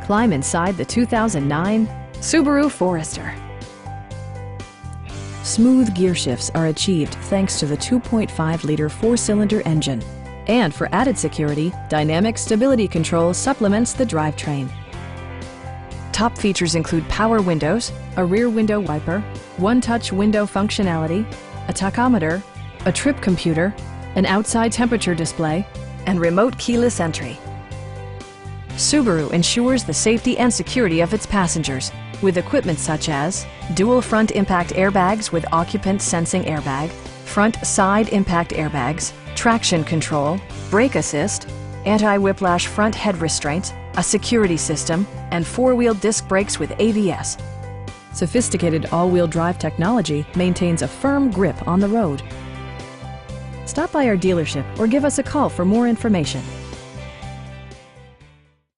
Climb inside the 2009 Subaru Forester. Smooth gear shifts are achieved thanks to the 2.5-liter four-cylinder engine. And for added security, Dynamic Stability Control supplements the drivetrain. Top features include power windows, a rear window wiper, one-touch window functionality, a tachometer, a trip computer, an outside temperature display, and remote keyless entry. Subaru ensures the safety and security of its passengers with equipment such as dual front impact airbags with occupant sensing airbag, front side impact airbags, traction control, brake assist, anti-whiplash front head restraints, a security system, and four-wheel disc brakes with ABS. Sophisticated all-wheel drive technology maintains a firm grip on the road. Stop by our dealership or give us a call for more information.